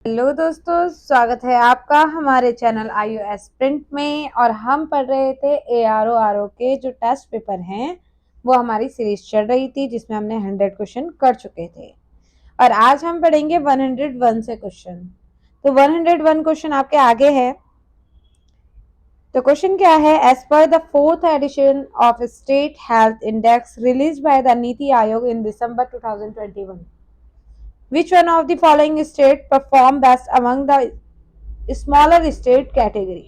Hello दोस्तों, स्वागत है आपका हमारे चैनल iOS प्रिंट में। और हम पढ़ रहे थे ARO के जो टेस्ट पेपर हैं, वो हमारी सीरीज चल रही थी जिसमें हमने 100 क्वेश्चन कर चुके थे। और आज हम पढ़ेंगे 101 से क्वेश्चन। तो 101 क्वेश्चन आपके आगे है। तो क्वेश्चन क्या है? As per the fourth edition of state health index release by the NITI Aayog in December 2021, which one of the following state perform best among the smaller state category?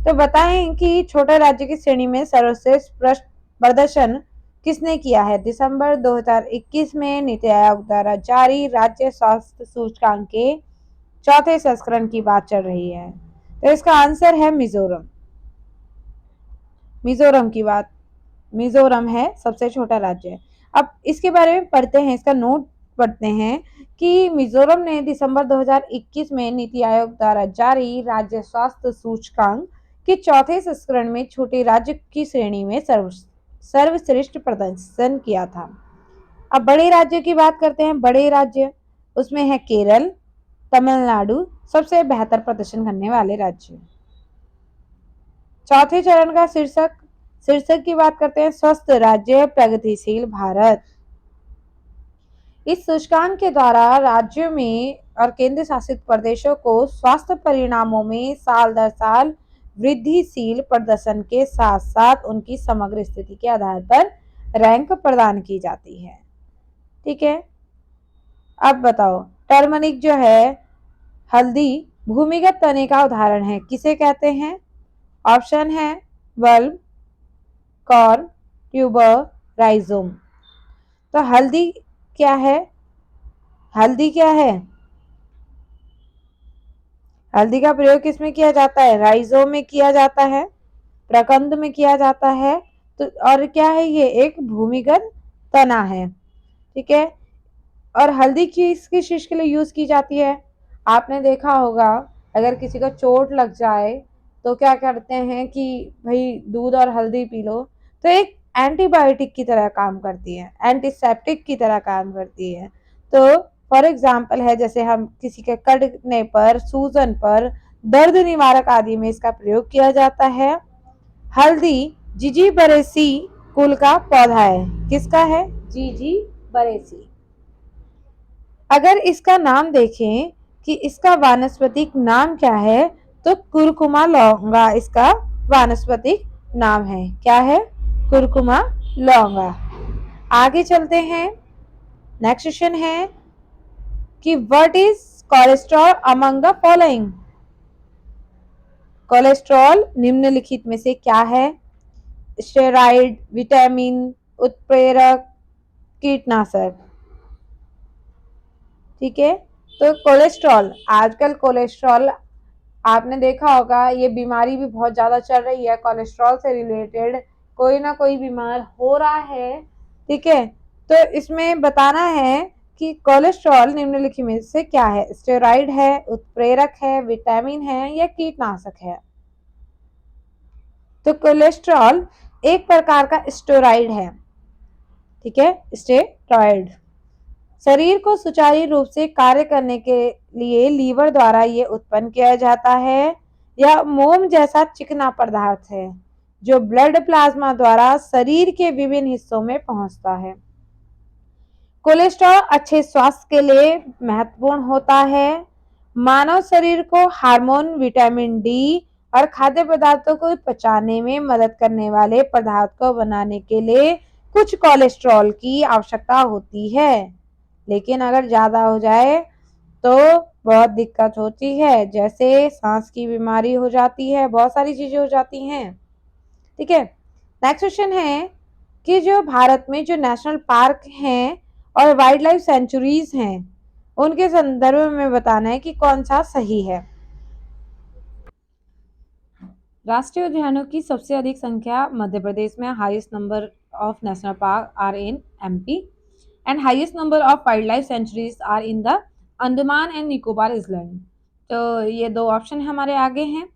तो बताएं कि छोटे राज्य की श्रेणी में सर्वश्रेष्ठ प्रदर्शन किसने किया है? दिसंबर 2021 में नीति आयोग द्वारा जारी राज्य स्वास्थ्य सूचकांक के चौथे संस्करण की बात चल रही है। तो इसका आंसर है मिजोरम। मिजोरम की बात, मिजोरम है सबसे छोटा राज्य। अब इसके बारे में पढ़ते हैं, इसका नोट पढ़ते हैं कि मिजोरम ने दिसंबर 2021 में नीति आयोग द्वारा जारी राज्य स्वास्थ्य सूचकांक के चौथे संस्करण में छोटे राज्य की श्रेणी में सर्वश्रेष्ठ प्रदर्शन किया था। अब बड़े राज्य की बात करते हैं। बड़े राज्य उसमें है केरल, तमिलनाडु सबसे बेहतर प्रदर्शन करने वाले राज्य। चौथे चरण का शीर्षक की बात करते हैं, स्वस्थ राज्य प्रगतिशील भारत। इस सूचकांक के द्वारा राज्यों में और केंद्र शासित प्रदेशों को स्वास्थ्य परिणामों में साल दर साल वृद्धिशील प्रदर्शन के साथ साथ उनकी समग्र स्थिति के आधार पर रैंक प्रदान की जाती है। ठीक है, अब बताओ, टर्मरिक जो है, हल्दी भूमिगत तने का उदाहरण है, किसे कहते हैं? ऑप्शन है बल्ब, कॉर्न, ट्यूबर, राइजोम। तो हल्दी क्या है? हल्दी क्या है? हल्दी का प्रयोग किसमें किया जाता है? राइजोम में किया जाता है, प्रकंद में किया जाता है। तो और क्या है? ये एक भूमिगत तना है। ठीक है, और हल्दी किस किस चीज के लिए यूज की जाती है? आपने देखा होगा, अगर किसी को चोट लग जाए तो क्या करते हैं कि भाई दूध और हल्दी पी लो। तो एक एंटीबायोटिक की तरह काम करती है, एंटीसेप्टिक की तरह काम करती है। तो फॉर एग्जाम्पल है, जैसे हम किसी के कटने पर, सूजन पर, दर्द निवारक आदि में इसका प्रयोग किया जाता है। हल्दी जिजीबरेसी कुल का पौधा है। किसका है? जिजीबरेसी। अगर इसका नाम देखें कि इसका वानस्पतिक नाम क्या है, तो कुरकुमा लौंगा इसका वानस्पतिक नाम है। क्या है? कुरकुमा लौंगा। आगे चलते हैं। नेक्स्ट क्वेश्चन है कि what is cholesterol among the following? Cholesterol निम्नलिखित में से क्या है? स्टेरॉइड, विटामिन, उत्प्रेरक, कीटनाशक। ठीक है, तो कोलेस्ट्रॉल, आजकल कोलेस्ट्रॉल आपने देखा होगा, ये बीमारी भी बहुत ज्यादा चल रही है। कोलेस्ट्रॉल से रिलेटेड कोई ना कोई बीमार हो रहा है। ठीक है, तो इसमें बताना है कि कोलेस्ट्रॉल निम्नलिखित में से क्या है? स्टेरॉइड है, उत्प्रेरक है, विटामिन है या कीटनाशक है? तो कोलेस्ट्रॉल एक प्रकार का स्टेरॉइड है। ठीक है, स्टेरॉइड शरीर को सुचारू रूप से कार्य करने के लिए लीवर द्वारा ये उत्पन्न किया जाता है। यह मोम जैसा चिकना पदार्थ है जो ब्लड प्लाज्मा द्वारा शरीर के विभिन्न हिस्सों में पहुंचता है। कोलेस्ट्रॉल अच्छे स्वास्थ्य के लिए महत्वपूर्ण होता है। मानव शरीर को हार्मोन, विटामिन डी और खाद्य पदार्थों को पचाने में मदद करने वाले पदार्थ को बनाने के लिए कुछ कोलेस्ट्रॉल की आवश्यकता होती है, लेकिन अगर ज्यादा हो जाए तो बहुत दिक्कत होती है, जैसे सांस की बीमारी हो जाती है, बहुत सारी चीजें हो जाती हैं। ठीक है, नेक्स्ट क्वेश्चन है कि जो भारत में जो नेशनल पार्क हैं और वाइल्ड लाइफ सेंचुरीज हैं, उनके संदर्भ में बताना है कि कौन सा सही है। राष्ट्रीय उद्यानों की सबसे अधिक संख्या मध्य प्रदेश में, highest number of national park are in MP and highest number of wild life sanctuaries are in the Andaman and Nicobar island. तो ये दो ऑप्शन हमारे आगे हैं,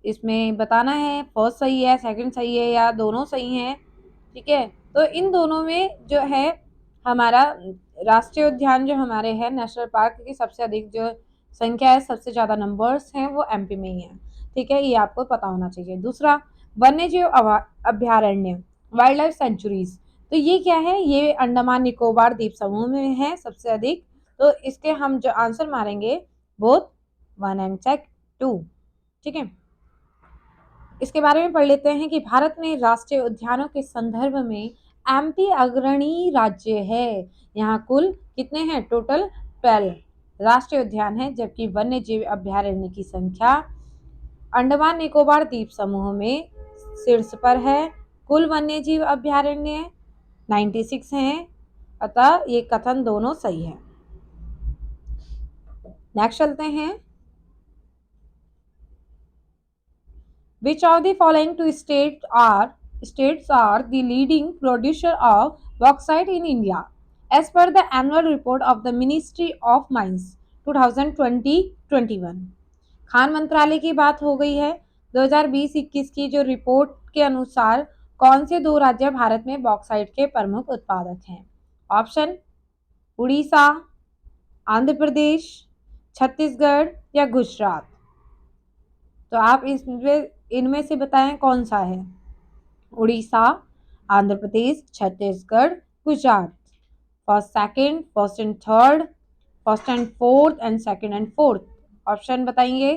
इसमें बताना है फर्स्ट सही है, सेकंड सही है या दोनों सही हैं। ठीक है, तो इन दोनों में जो है हमारा राष्ट्रीय उद्यान जो हमारे हैं, नेशनल पार्क की सबसे अधिक जो संख्या है, सबसे ज्यादा नंबर्स हैं वो एमपी में ही है। ठीक है, ये आपको पता होना चाहिए। दूसरा, वन्य जीव अभ्यारण्य, वाइल्ड लाइफ सेंचुरीज, तो ये क्या है, ये अंडमान निकोबार द्वीप समूह में है सबसे अधिक। तो इसके हम जो आंसर मारेंगे बोथ 1 एंड चेक 2। ठीक है, इसके बारे में पढ़ लेते हैं कि भारत में राष्ट्रीय उद्यानों के संदर्भ में एमपी अग्रणी राज्य है। यहाँ कुल कितने हैं, टोटल 12 राष्ट्रीय उद्यान है, जबकि वन्य जीव अभ्यारण्य की संख्या अंडमान निकोबार द्वीप समूह में शीर्ष पर है। कुल वन्य जीव अभ्यारण्य 96 हैं, अतः ये कथन दोनों सही है। नेक्स्ट चलते हैं। Which of the following two states are the leading producer of bauxite in India, as per the annual report of the Ministry of Mines 2020-21? Khan मंत्रालय की बात हो गई है। 2020-21 की जो रिपोर्ट के अनुसार कौन से दो राज्य भारत में बॉक्साइट के प्रमुख उत्पादक हैं? ऑप्शन, उड़ीसा, आंध्र प्रदेश, छत्तीसगढ़ या गुजरात। तो आप इनमें से बताएं कौन सा है। Orissa, Andhra Pradesh, Chhattisgarh, Gujarat. First and third, first and fourth and second and fourth option बताएंगे।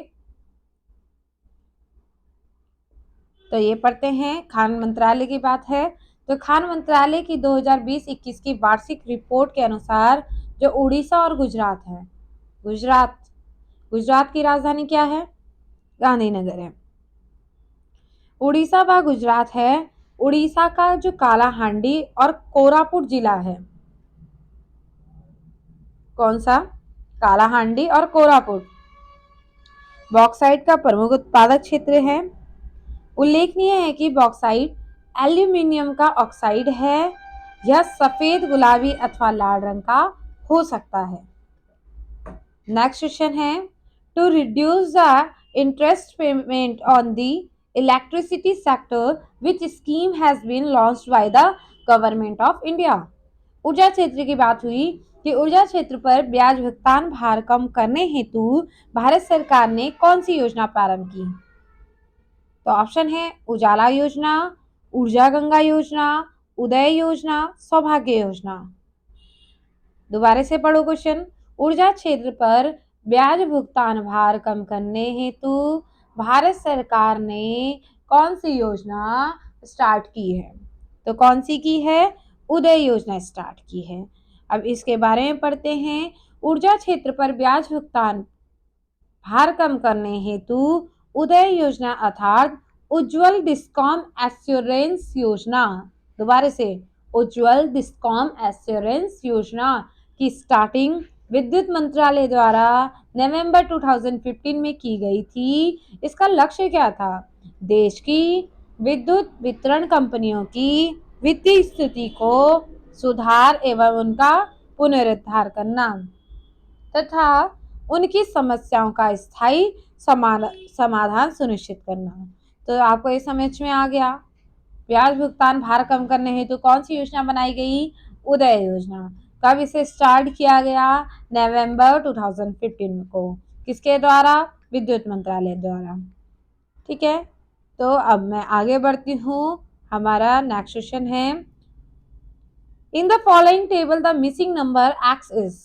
तो ये पढ़ते हैं, खान मंत्रालय की बात है। तो खान मंत्रालय की 2020-21 की वार्षिक रिपोर्ट के अनुसार जो उड़ीसा और गुजरात है, गुजरात की राजधानी क्या है, गांधीनगर है। उड़ीसा व गुजरात है। उड़ीसा का जो कालाहांडी और कोरापुट जिला है, कौन सा, कालाहांडी और कोरापुट, बॉक्साइट का प्रमुख उत्पादक क्षेत्र है। उल्लेखनीय है कि बॉक्साइट एल्यूमिनियम का ऑक्साइड है। यह सफेद, गुलाबी अथवा लाल रंग का हो सकता है। नेक्स्ट क्वेश्चन है, to reduce the interest payment on the electricity sector which scheme has been launched by the government of India. ऊर्जा क्षेत्र की बात हुई कि ऊर्जा क्षेत्र पर ब्याज भुगतान भार कम करने हेतु भारत सरकार ने कौन सी योजना प्रारंभ की? तो ऑप्शन है उजाला योजना, ऊर्जा गंगा योजना, उदय योजना, सौभाग्य योजना। दोबारा से पढ़ो क्वेश्चन। ऊर्जा क्षेत्र पर ब्याज भुगतान भार कम करने हेतु भारत सरकार ने कौन सी योजना स्टार्ट की है? तो कौन सी की है? उदय योजना स्टार्ट की है। अब इसके बारे में पढ़ते हैं। ऊर्जा क्षेत्र पर ब्याज भुगतान भार कम करने हेतु उदय योजना अर्थात उज्ज्वल डिस्कॉम एश्योरेंस योजना, दोबारा से उज्ज्वल डिस्कॉम एश्योरेंस योजना की स्टार्टिंग विद्युत मंत्रालय द्वारा नवंबर 2015 में की गई थी। इसका लक्ष्य क्या था? देश की विद्युत वितरण कंपनियों की वित्तीय स्थिति को सुधार एवं उनका पुनरुद्धार करना तथा उनकी समस्याओं का स्थायी समाधान सुनिश्चित करना। तो आपको ये समझ में आ गया, ब्याज भुगतान भार कम करने हेतु कौन सी योजना बनाई गई? उदय योजना। कब इसे स्टार्ट किया गया? नवंबर 2015 को। किसके द्वारा? विद्युत मंत्रालय द्वारा। ठीक है, तो अब मैं आगे बढ़ती हूँ। हमारा नेक्स्ट क्वेश्चन है, in the following table the missing number x is,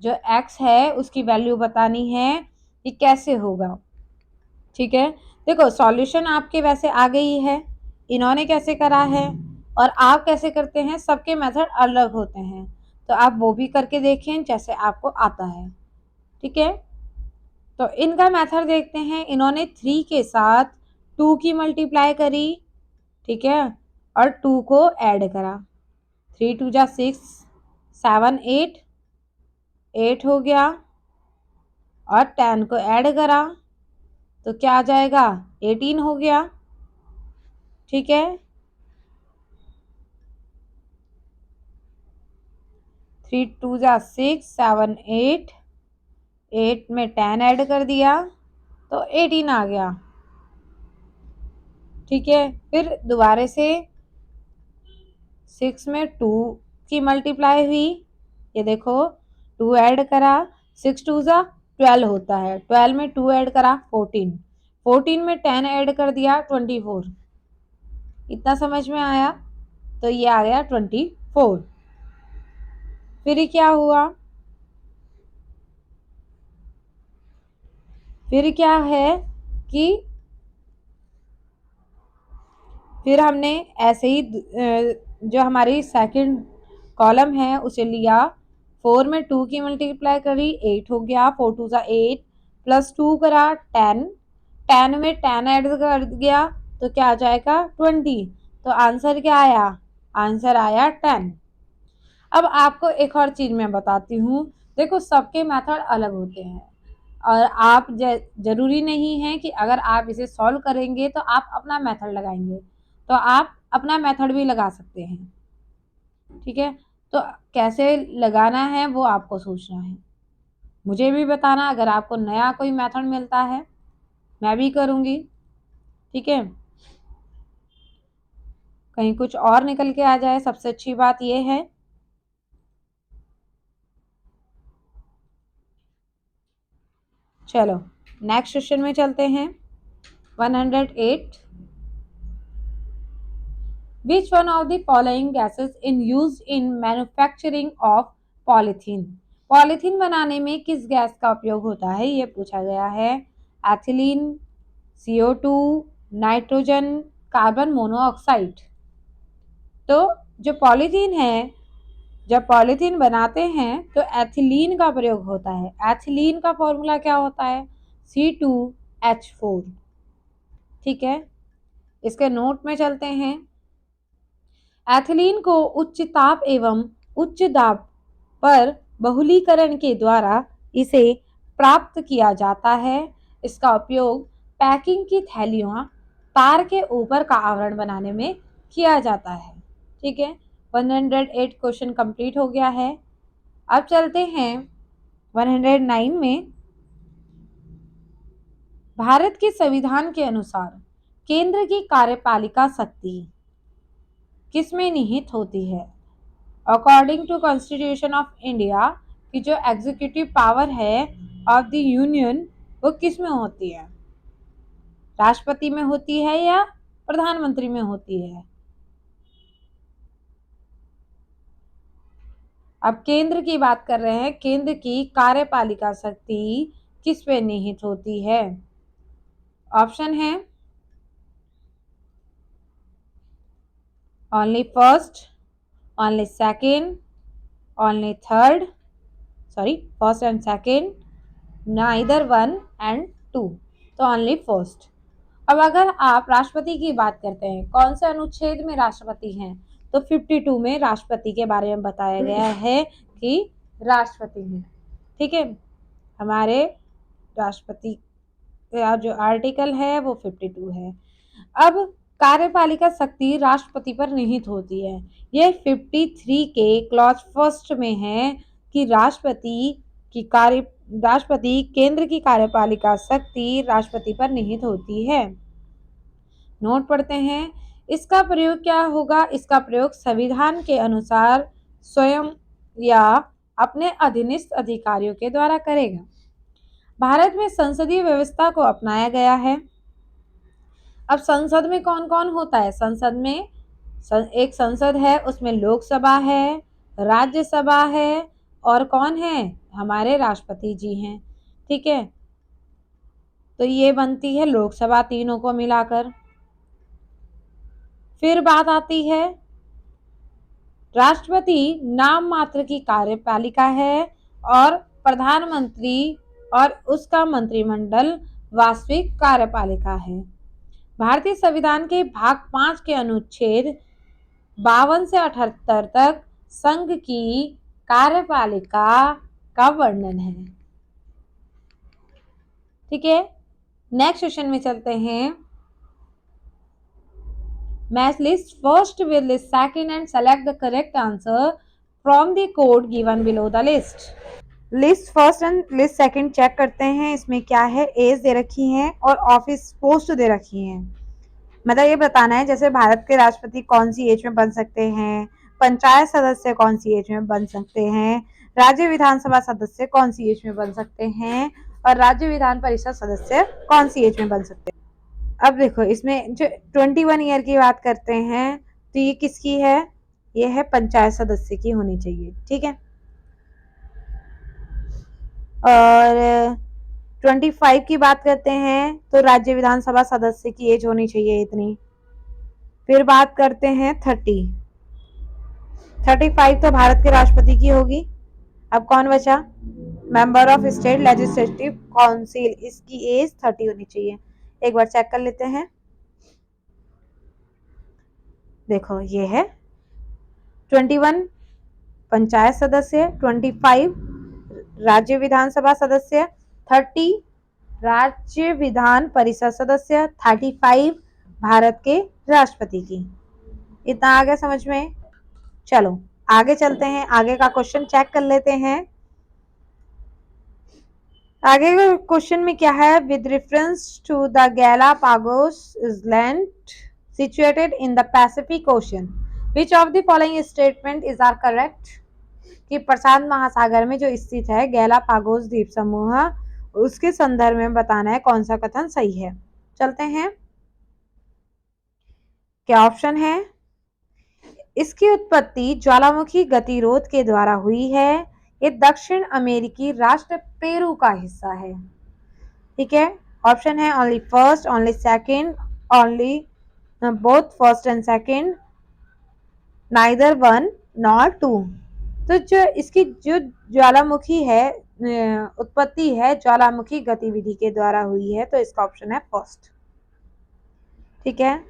जो x है उसकी वैल्यू बतानी है कि कैसे होगा। ठीक है, देखो सॉल्यूशन आपके वैसे आ गई है, इन्होंने कैसे करा है और आप कैसे करते हैं, सबके मेथड अलग होते हैं, तो आप वो भी करके देखें जैसे आपको आता है। ठीक है, तो इनका मेथड देखते हैं। इन्होंने 3 के साथ 2 की मल्टीप्लाई करी, ठीक है, और 2 को ऐड करा। 3 2 जा 6, 7 8, 8 हो गया, और 10 को ऐड करा तो क्या आ जाएगा? 18 हो गया। ठीक है, 3 2 जा 6, 7 8, 8 में 10 ऐड कर दिया तो 18 आ गया। ठीक है, फिर दोबारा से 6 में 2 की मल्टीप्लाई हुई, ये देखो 2 ऐड करा, 6 2 जा 12 होता है। 12 में 2 ऐड करा 14, 14 में 10 ऐड कर दिया 24। इतना समझ में आया? तो ये आ गया 24। फिर क्या हुआ, फिर क्या है कि फिर हमने ऐसे ही जो हमारी सेकंड कॉलम है उसे लिया, 4 में 2 की मल्टीप्लाई करी 8 हो गया, 4 2 सा 8 प्लस 2 करा 10, 10 में 10 ऐड कर दिया तो क्या आ जाएगा 20। तो आंसर क्या आया, आंसर आया 10। अब आपको एक और चीज मैं बताती हूँ, देखो सबके मेथड अलग होते हैं और आप जरूरी नहीं है कि अगर आप इसे सॉल्व करेंगे तो आप अपना मेथड लगाएंगे, तो आप अपना मेथड भी लगा सकते हैं। ठीक है, तो कैसे लगाना है वो आपको सोचना है, मुझे भी बताना अगर आपको नया कोई मेथड मिलता है, मैं भी करूंगी। ठीक है, कहीं कुछ और निकल के आ जाए, सबसे अच्छी बात यह है। चलो नेक्स्ट क्वेश्चन में चलते हैं। 108, which one of the following gases in used in manufacturing of polythene? Polythene बनाने में किस गैस का उपयोग होता है ये पूछा गया है। Ethylene, CO2, nitrogen, carbon monoxide. तो जो पॉलीथीन है, जब पॉलीथीन बनाते हैं तो एथिलीन का प्रयोग होता है। एथिलीन का फॉर्मूला क्या होता है, C2H4। ठीक है, इसके नोट में चलते हैं। एथिलीन को उच्च ताप एवं उच्च दाब पर बहुलीकरण के द्वारा इसे प्राप्त किया जाता है। इसका उपयोग पैकिंग की थैलियों, तार के ऊपर का आवरण बनाने में किया जाता है। ठीक है, 108 क्वेश्चन कंप्लीट हो गया है। अब चलते हैं 109 में। भारत के संविधान के अनुसार केंद्र की कार्यपालिका शक्ति किसमें निहित होती है। According to constitution of India की जो एग्जीक्यूटिव पावर है ऑफ द यूनियन वो किस में होती है, राष्ट्रपति में होती है या प्रधानमंत्री में होती है। अब केंद्र की बात कर रहे हैं, केंद्र की कार्यपालिका शक्ति किस पे निहित होती है। ऑप्शन है only first, only second, only third, sorry first and second, neither one and two, तो ओनली फर्स्ट। अब अगर आप राष्ट्रपति की बात करते हैं, कौन से अनुच्छेद में राष्ट्रपति हैं, तो 52 में राष्ट्रपति के बारे में बताया गया है कि राष्ट्रपति हैं। ठीक है, हमारे राष्ट्रपति का जो आर्टिकल है वो 52 है। अब कार्यपालिका शक्ति राष्ट्रपति पर निहित होती है, ये 53 के क्लॉज फर्स्ट में है कि राष्ट्रपति केंद्र की कार्यपालिका शक्ति राष्ट्रपति पर निहित होती है। नोट पढ़ते हैं, इसका प्रयोग क्या होगा, इसका प्रयोग संविधान के अनुसार स्वयं या अपने अधीनस्थ अधिकारियों के द्वारा करेगा। भारत में संसदीय व्यवस्था को अपनाया गया है। अब संसद में कौन कौन होता है, संसद में एक संसद है, उसमें लोकसभा है, राज्यसभा है और कौन है, हमारे राष्ट्रपति जी हैं। ठीक है, तो ये बनती है लोकसभा तीनों को मिलाकर। फिर बात आती है, राष्ट्रपति नाम मात्र की कार्यपालिका है और प्रधानमंत्री और उसका मंत्रिमंडल वास्तविक कार्यपालिका है। भारतीय संविधान के भाग 5 के अनुच्छेद 52 से 78 तक संघ की कार्यपालिका का वर्णन है। ठीक है, नेक्स्ट क्वेश्चन में चलते हैं। Match list first with list second and select the correct answer from the code given below the list. List first and list second check करते हैं, इसमें क्या है, एज दे रखी है और ऑफिस पोस्ट दे रखी है। मतलब ये बताना है जैसे भारत के राष्ट्रपति कौन सी एज में बन सकते हैं, पंचायत सदस्य कौन सी एज में बन सकते हैं, राज्य विधानसभा सदस्य कौन सी एज में बन सकते हैं और राज्य विधान परिषद सदस्य कौन सी एज में बन सकते हैं। अब देखो इसमें जो 21 ईयर की बात करते हैं तो ये किसकी है, ये है पंचायत सदस्य की होनी चाहिए, ठीक है। और 25 की बात करते हैं तो राज्य विधानसभा सदस्य की एज होनी चाहिए इतनी। फिर बात करते हैं 35 तो भारत के राष्ट्रपति की होगी। अब कौन बचा, member of state legislative council, इसकी एज 30 होनी चाहिए। एक बार चेक कर लेते हैं। देखो ये है 21 पंचायत सदस्य, 25 राज्य विधानसभा सदस्य, 30 राज्य विधान परिषद सदस्य, 35 भारत के राष्ट्रपति की। इतना आ गया समझ में। चलो आगे चलते हैं, आगे का क्वेश्चन चेक कर लेते हैं। आगे क्वेश्चन में क्या है, with reference to the Galapagos island situated in the Pacific Ocean, which of the following statement is are correct? कि प्रशांत महासागर में जो स्थित है गैलापागोस द्वीप समूह, उसके संदर्भ में बताना है कौन सा कथन सही है। चलते हैं, क्या ऑप्शन है, इसकी उत्पत्ति ज्वालामुखी गतिरोध के द्वारा हुई है, ये दक्षिण अमेरिकी राष्ट्र पेरू का हिस्सा है, ठीक है। ऑप्शन है only first, only second, only both first and second, neither one nor two. तो जो इसकी जो ज्वालामुखी है उत्पत्ति है ज्वालामुखी गतिविधि के द्वारा हुई है, तो इसका ऑप्शन है फर्स्ट, ठीक है।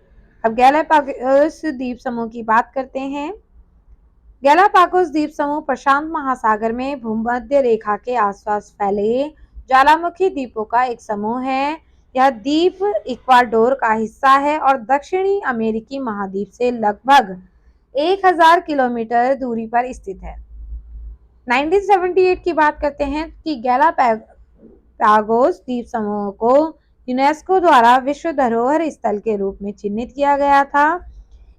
अब गैलापागोस द्वीप समूह की बात करते हैं। गैलापागोस द्वीप समूह प्रशांत महासागर में भूमध्य रेखा के आसपास फैले ज्वालामुखी द्वीपों का एक समूह है। यह द्वीप इक्वाडोर का हिस्सा है और दक्षिणी अमेरिकी महाद्वीप से लगभग 1000 किलोमीटर दूरी पर स्थित है। 1978 की बात करते हैं कि गैलापागोस द्वीप समूह को यूनेस्को द्वारा विश्व धरोहर स्थल के रूप में चिन्हित किया गया था।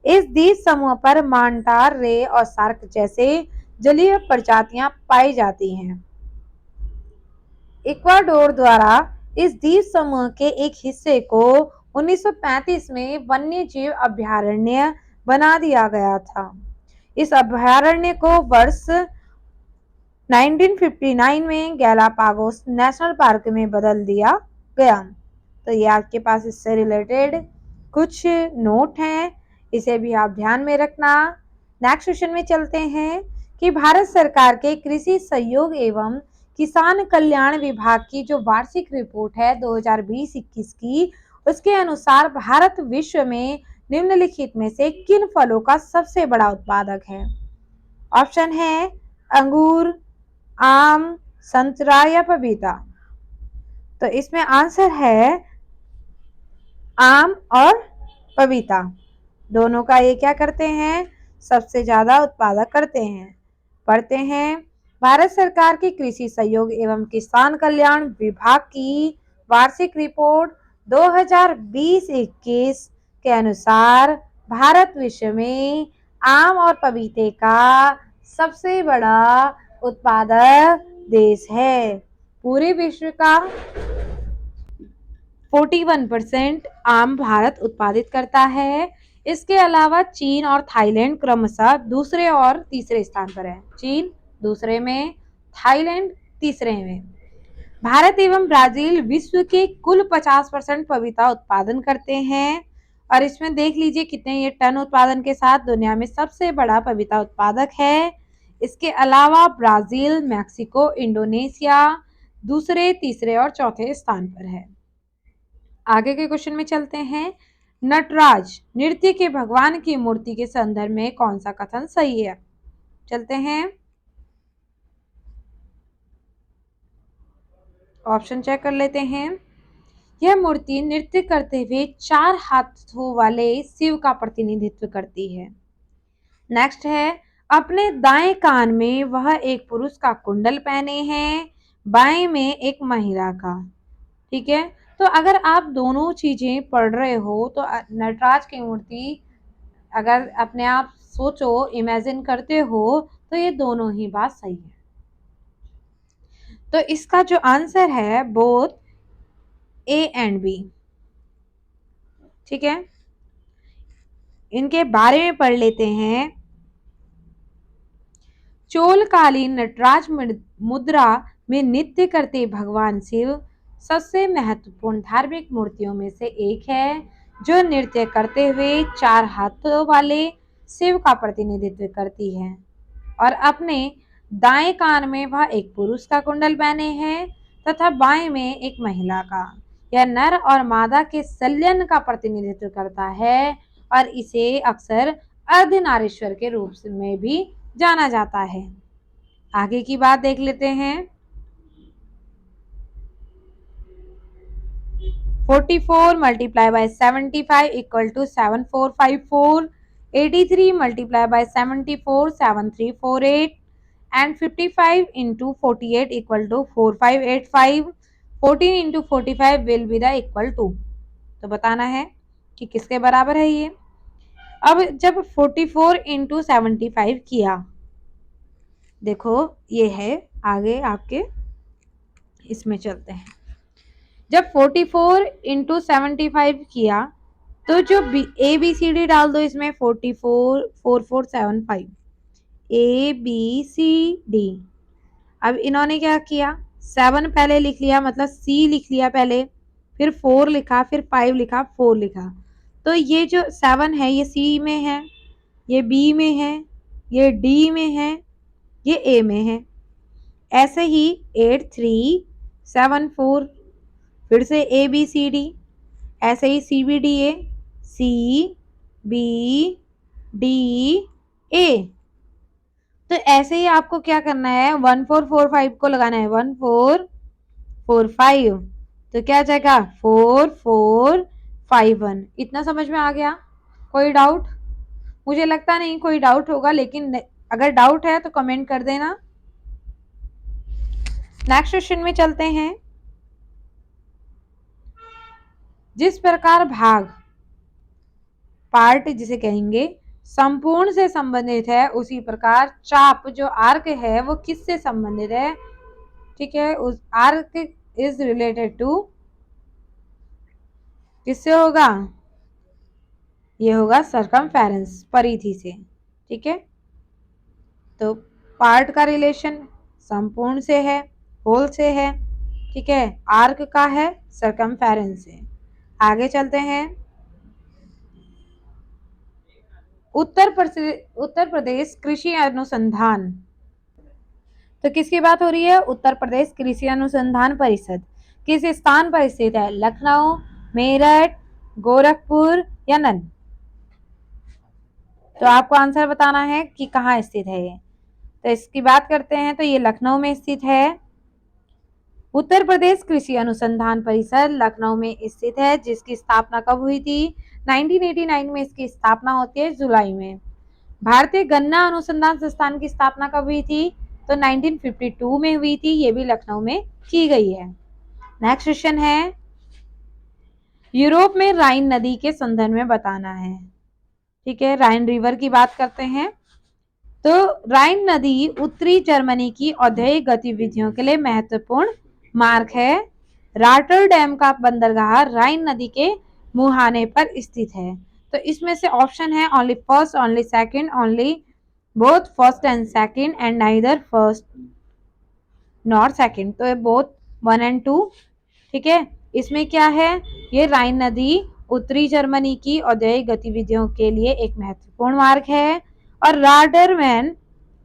इस द्वीप समूह पर मांटार, रे और सार्क जैसे जलीय प्रजातियां पाई जाती हैं। इक्वाडोर द्वारा इस द्वीप समूह के एक हिस्से को 1935 में वन्य जीव अभयारण्य बना दिया गया था। इस अभयारण्य को वर्ष 1959 में गैलापागोस नेशनल पार्क में बदल दिया गया। तो ये आपके पास इससे रिलेटेड कुछ नोट हैं, इसे भी आप ध्यान में रखना। नेक्स्ट क्वेश्चन में चलते हैं कि भारत सरकार के कृषि सहयोग एवं किसान कल्याण विभाग की जो वार्षिक रिपोर्ट है 2020-21 की, उसके अनुसार भारत विश्व में निम्नलिखित में से किन फलों का सबसे बड़ा उत्पादक है। ऑप्शन है अंगूर, आम, संतरा या पपीता। तो इसमें आंसर है आम और पपीता, दोनों का ये क्या करते हैं, सबसे ज्यादा उत्पादक करते हैं। पढ़ते हैं, भारत सरकार की कृषि सहयोग एवं किसान कल्याण विभाग की वार्षिक रिपोर्ट 2020-21 के अनुसार भारत विश्व में आम और पपीते का सबसे बड़ा उत्पादक देश है। पूरे विश्व का 41% आम भारत उत्पादित करता है। इसके अलावा चीन और थाईलैंड क्रमशः दूसरे और तीसरे स्थान पर है। चीन दूसरे में, थाईलैंड तीसरे में। भारत एवं ब्राजील विश्व के कुल 50% पपीता उत्पादन करते हैं और इसमें देख लीजिए कितने ये टन उत्पादन के साथ दुनिया में सबसे बड़ा पपीता उत्पादक है। इसके अलावा ब्राजील, मैक्सिको, इंडोनेशिया दूसरे, तीसरे और चौथे स्थान पर है। आगे के क्वेश्चन में चलते हैं, नटराज नृत्य के भगवान की मूर्ति के संदर्भ में कौन सा कथन सही है। चलते हैं, ऑप्शन चेक कर लेते हैं। यह मूर्ति नृत्य करते हुए 4 हाथों वाले शिव का प्रतिनिधित्व करती है। नेक्स्ट है, अपने दाएं कान में वह एक पुरुष का कुंडल पहने हैं, बाएं में एक महिला का, ठीक है। तो अगर आप दोनों चीजें पढ़ रहे हो तो नटराज की मूर्ति अगर अपने आप सोचो, इमेजिन करते हो तो ये दोनों ही बात सही है। तो इसका जो आंसर है बोथ ए एंड बी। ठीक है, इनके बारे में पढ़ लेते हैं। चोलकालीन नटराज मुद्रा में नृत्य करते भगवान शिव सबसे महत्वपूर्ण धार्मिक मूर्तियों में से एक है, जो नृत्य करते हुए 4 हाथों वाले शिव का प्रतिनिधित्व करती है और अपने दाएं कान में वह एक पुरुष का कुंडल पहने हैं तथा बाएं में एक महिला का। यह नर और मादा के संलयन का प्रतिनिधित्व करता है और इसे अक्सर अर्धनारीश्वर के रूप में भी जाना जाता है। आगे की बात देख लेते हैं। 44 multiplied by 75 equal to 7454, 83 multiplied by 74 7348 and 55 into 48 equal to 4585, 14 into 45 will be the equal to। तो बताना है कि किसके बराबर है ये। अब जब 44 into 75 किया, देखो ये है, आगे आपके इसमें चलते हैं। जब 44 into 75 किया तो जो ए बी सी डी डाल दो इसमें, 44 4475 ए बी सी डी। अब इन्होंने क्या किया, 7 पहले लिख लिया, मतलब सी लिख लिया पहले, फिर 4 लिखा, फिर 5 लिखा, 4 लिखा। तो ये जो 7 है ये सी में है, ये बी में है, ये डी में है, ये ए में है। ऐसे ही 8 3 7 4, फिर से ए बी सी डी, ऐसे ही C B D A, C B D A. तो ऐसे ही आपको क्या करना है, 1445 को लगाना है, 1445। तो क्या आ जाएगा 4451। इतना समझ में आ गया? कोई डाउट? मुझे लगता नहीं कोई डाउट होगा, लेकिन अगर डाउट है तो कमेंट कर देना। नेक्स्ट क्वेश्चन में चलते हैं। जिस प्रकार भाग, पार्ट जिसे कहेंगे, संपूर्ण से संबंधित है, उसी प्रकार चाप जो आर्क है वो किससे संबंधित है? ठीक है, उस आर्क इज रिलेटेड टू, किससे होगा? ये होगा सरकमफेरेंस, परिधि से। ठीक है, तो पार्ट का रिलेशन संपूर्ण से है, होल से है। ठीक है, आर्क का है सरकमफेरेंस से। आगे चलते हैं। उत्तर प्रदेश कृषि अनुसंधान, तो किसकी बात हो रही है? उत्तर प्रदेश कृषि अनुसंधान परिषद किस स्थान पर स्थित है? लखनऊ, मेरठ, गोरखपुर या नन? तो आपको आंसर बताना है कि कहाँ स्थित है ये। तो इसकी बात करते हैं तो ये लखनऊ में स्थित है। उत्तर प्रदेश कृषि अनुसंधान परिषद लखनऊ में स्थित है, जिसकी स्थापना कब हुई थी? 1989 में इसकी स्थापना होती है, जुलाई में। भारतीय गन्ना अनुसंधान संस्थान की स्थापना कब हुई थी? तो 1952 में हुई थी, ये भी लखनऊ में की गई है। नेक्स्ट क्वेश्चन है, यूरोप में राइन नदी के संदर्भ में बताना है। ठीक है, राइन रिवर की बात करते हैं। तो राइन नदी उत्तरी जर्मनी की औद्योगिक गतिविधियों के लिए महत्वपूर्ण मार्ग है। रॉटरडैम का बंदरगाह राइन नदी के मुहाने पर स्थित है। तो इसमें से ऑप्शन है only first, only second, only both first and second and neither first not second. तो बोथ 1 and 2। ठीक है, इसमें क्या है, ये राइन नदी उत्तरी जर्मनी की औद्योगिक गतिविधियों के लिए एक महत्वपूर्ण मार्ग है और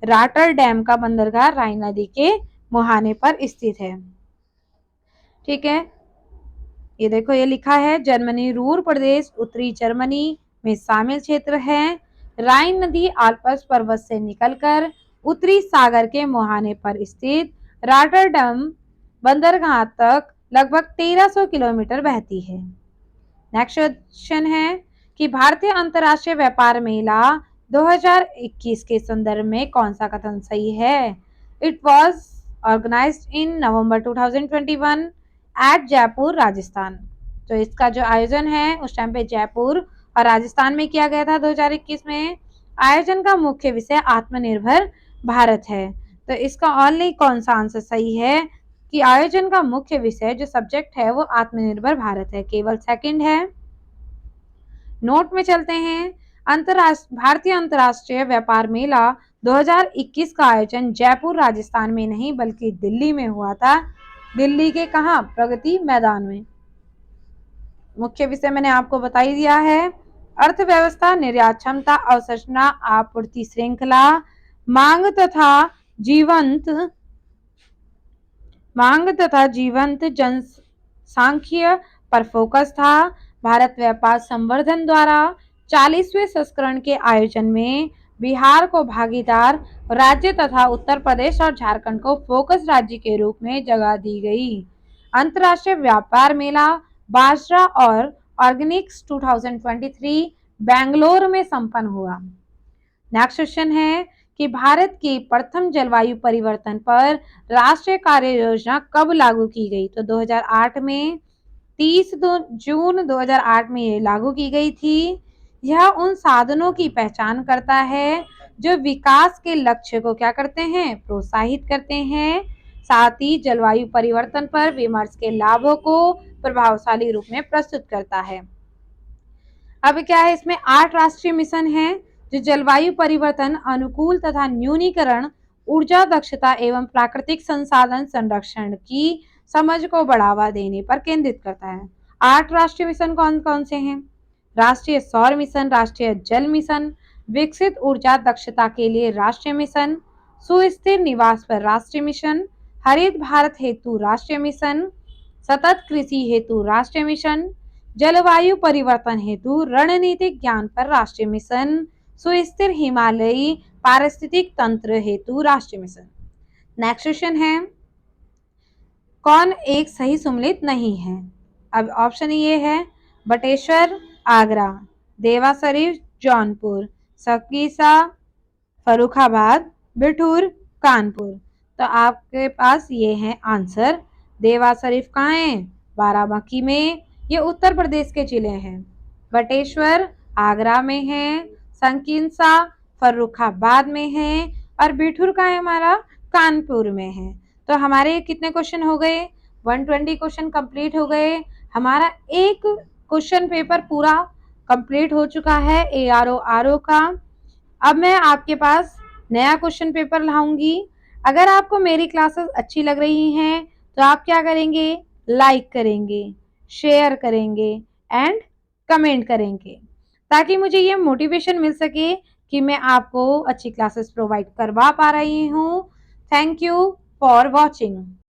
रॉटरडैम का बंदरगाह राइन नदी के मुहाने पर स्थित है। ठीक है, ये देखो ये लिखा है, जर्मनी रूर प्रदेश उत्तरी जर्मनी में शामिल क्षेत्र है। राइन नदी आल्प्स पर्वत से निकलकर उत्तरी सागर के मुहाने पर स्थित रॉटरडैम बंदरगाह तक लगभग 1300 किलोमीटर बहती है। नेक्स्ट क्वेश्चन है कि भारतीय अंतर्राष्ट्रीय व्यापार मेला 2021 के संदर्भ में कौन सा कथन सही है? It was organised in November 2021 at Jaipur, Rajasthan. तो इसका जो आयोजन है उस टाइम पे जयपुर और राजस्थान में किया गया था 2021 में। आयोजन का मुख्य विषय आत्मनिर्भर भारत है। तो इसका ओनली कौन सा आंसर सही है? कि आयोजन का मुख्य विषय जो सब्जेक्ट है वो आत्मनिर्भर भारत है, केवल सेकंड है। नोट में चलते हैं। भारतीय अंतर्राष्ट्रीय व्यापार मेला 2021 का आयोजन जयपुर राजस्थान में नहीं बल्कि दिल्ली में हुआ था। दिल्ली के कहाँ? प्रगति मैदान में। मुख्य विषय मैंने आपको बता ही दिया है। अर्थव्यवस्था, निर्यात क्षमता, अवसंरचना, आपूर्ति श्रृंखला, मांग तथा जीवंत जनसांख्यिकी पर फोकस था। भारत व्यापार संवर्धन द्वारा 40वें संस्करण के आयोजन में बिहार को भागीदार राज्य तथा उत्तर प्रदेश और झारखंड को फोकस राज्य के रूप में जगह दी गई। अंतर्राष्ट्रीय व्यापार मेला बाजरा और ऑर्गेनिक्स 2023 बेंगलोर में संपन्न हुआ। नेक्स्ट क्वेश्चन है कि भारत की प्रथम जलवायु परिवर्तन पर राष्ट्रीय कार्य योजना कब लागू की गई? तो 2008 में 30 जून 2008 में ये लागू की गई थी। यह उन साधनों की पहचान करता है जो विकास के लक्ष्य को क्या करते हैं? प्रोत्साहित करते हैं। साथ ही जलवायु परिवर्तन पर विमर्श के लाभों को प्रभावशाली रूप में प्रस्तुत करता है। अब क्या है, इसमें 8 राष्ट्रीय मिशन हैं जो जलवायु परिवर्तन, अनुकूल तथा न्यूनीकरण, ऊर्जा दक्षता एवं प्राकृतिक संसाधन संरक्षण की समझ को बढ़ावा देने पर केंद्रित करता है। 8 राष्ट्रीय मिशन कौन कौन से हैं? राष्ट्रीय सौर मिशन, राष्ट्रीय जल मिशन, विकसित ऊर्जा दक्षता के लिए राष्ट्रीय मिशन, सुस्थिर निवास पर राष्ट्रीय मिशन, हरित भारत हेतु राष्ट्रीय मिशन, सतत कृषि हेतु राष्ट्रीय मिशन, जलवायु परिवर्तन हेतु रणनीतिक ज्ञान पर राष्ट्रीय मिशन, सुस्थिर हिमालयी पारिस्थितिक तंत्र हेतु राष्ट्रीय मिशन। नेक्स्ट क्वेश्चन है, कौन एक सही सम्मिलित नहीं है? अब ऑप्शन ये है बटेश्वर आगरा, देवा शरीफ जौनपुर, सकीसा फर्रुखाबाद, बिठूर कानपुर। तो आपके पास ये है आंसर। देवा शरीफ कहाँ है? बाराबंकी में। ये उत्तर प्रदेश के जिले हैं। बटेश्वर आगरा में है, संकीसा फर्रुखाबाद में है और बिठूर का है हमारा कानपुर में है। तो हमारे कितने क्वेश्चन हो गए? 120 क्वेश्चन कंप्लीट हो गए। हमारा एक क्वेश्चन पेपर पूरा कंप्लीट हो चुका है ARO RO का। अब मैं आपके पास नया क्वेश्चन पेपर लाऊंगी। अगर आपको मेरी क्लासेस अच्छी लग रही हैं तो आप क्या करेंगे? लाइक करेंगे, शेयर करेंगे एंड कमेंट करेंगे ताकि मुझे ये मोटिवेशन मिल सके कि मैं आपको अच्छी क्लासेस प्रोवाइड करवा पा रही हूँ। Thank you for watching.